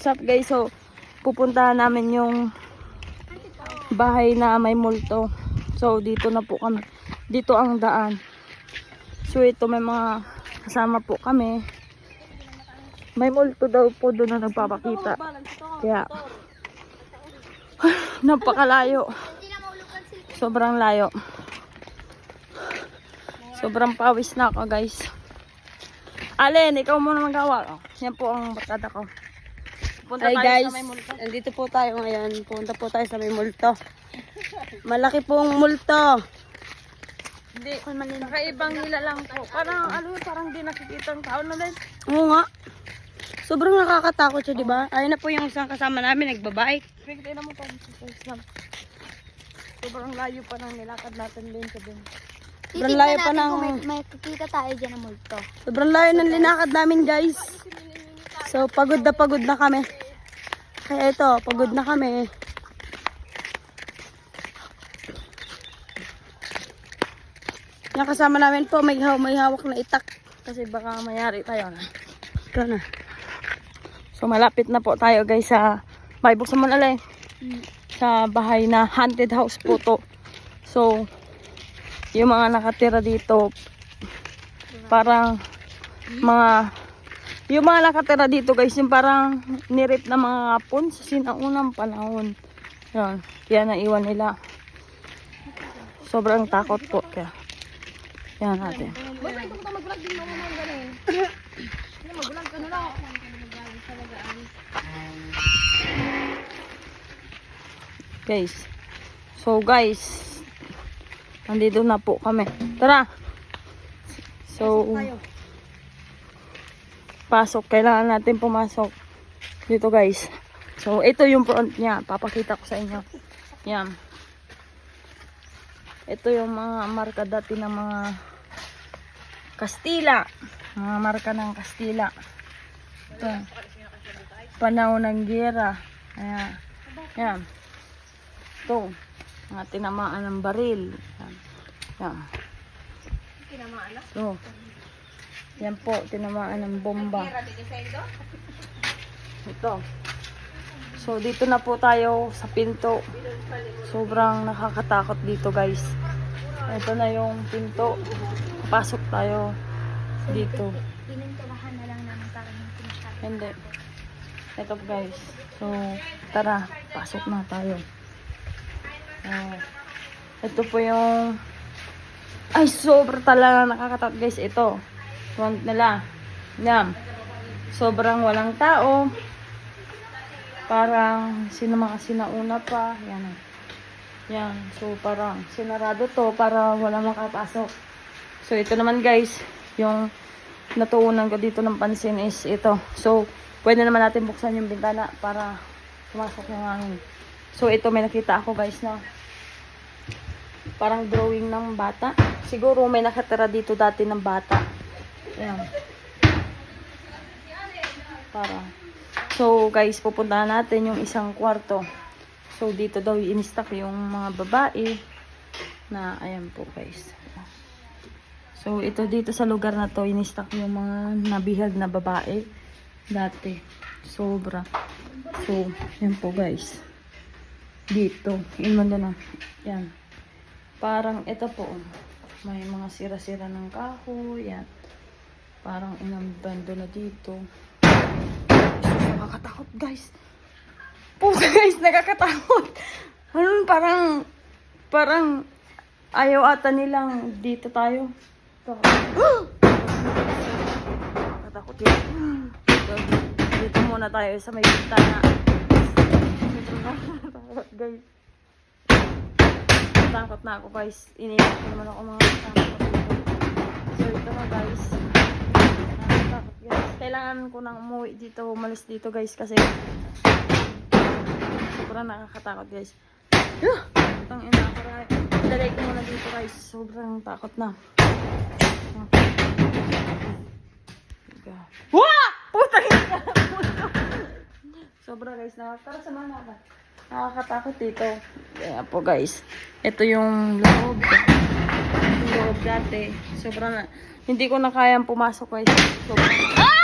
What's up guys, so pupuntahan namin yung bahay na may multo. So dito na po kami, dito ang daan. So ito may mga kasama po kami. May multo daw po doon na nagpapakita. Kaya napakalayo, sobrang layo, sobrang pawis na ako guys. Alin, ikaw muna magawa. Yan po ang barkada ko. Hi guys, nandito po tayo ngayon. Punta po tayo sa may multo. Malaki pong multo. Hindi, kakaibang nila lang po. Parang parang di nakikita ang tao na din. Oo nga. Sobrang nakakatakot siya, di ba? Ayun na po yung isang kasama namin, nagbabike. Tingnan mo pa. Sobrang layo pa ng nilakad natin din sa din. Sobrang layo pa ng... May kikita tayo dyan ng multo. Sobrang layo ng linakad namin guys. So pagod na kami. Kaya ito, pagod na kami. Yung kasama namin po, may hawak na itak. Kasi baka mayari tayo na. Ito na. So malapit na po tayo guys sa may buksan mo na lang. Sa bahay na haunted house po to. So yung mga nakatira dito, parang yung mga nakatira dito guys, yung parang nirip na mga hapon sa sinaunang panahon. Yan, kaya naiwan nila. Sobrang takot po. Kaya yan natin. Guys, so guys, nandito na po kami. Tara. So pasok, kailangan natin pumasok dito guys. So ito yung front niya, papakita ko sa inyo. Yan, ito yung mga marka dati ng mga Kastila, mga marka ng Kastila. Ito, panahon ng giyera. Ayan. Yan, ito mga tinamaan ng baril. Yan, yan. Ito, yan po, tinamaan ng bomba. Ito. So, dito na po tayo sa pinto. Sobrang nakakatakot dito, guys. Ito na yung pinto. Pasok tayo dito. Pininturahan na lang namin para hindi masyado. Hindi. Ito, guys. So, tara. Pasok na tayo. Ito po yung... Ay, sobrang talaga nakakatakot, guys. Ito. Front nila. Yan. Sobrang walang tao. Parang mga sinauna pa. Yan. Yan. So parang sinarado to para wala makapasok. So ito naman guys, yung natuunan ko dito ng pansin is ito. So pwede naman natin buksan yung bintana para pumasok yung hangin. So ito may nakita ako guys na parang drawing ng bata. Siguro may nakatira dito dati ng bata. Ayan. So guys, pupuntahan natin yung isang kwarto. So dito daw i-instack yung mga babae na ayan po guys. So ito dito sa lugar na to in-instack yung mga nabihag na babae dati. Sobra. So yan po guys. Dito, ilman na. Yan. Parang ito po. May mga sira-sira ng kahoy. Yan. Parang inabando na dito. Nakakatakot guys. Pusa guys, nakakatakot. Ano, parang ayaw ata nilang dito tayo. Nakakatakot yan. Dito muna tayo sa may bintana. Nakakatakot guys. Takot na ako guys. Iniyak ko naman ako mga kasama ko dito. So ito na guys. Kailangan ko nang umuwi dito, umalis dito guys kasi sobrang nakakatakot guys. Itong ina ako rin. Dalay ko muna dito guys. Sobrang takot na. Wah! Putang ina! Sobra guys. Tara samahan ako. Nakakatakot dito. Kaya po guys. Ito yung loob. Yung loob dati. Sobrang na. Hindi ko na kayang pumasok guys. Sobrang...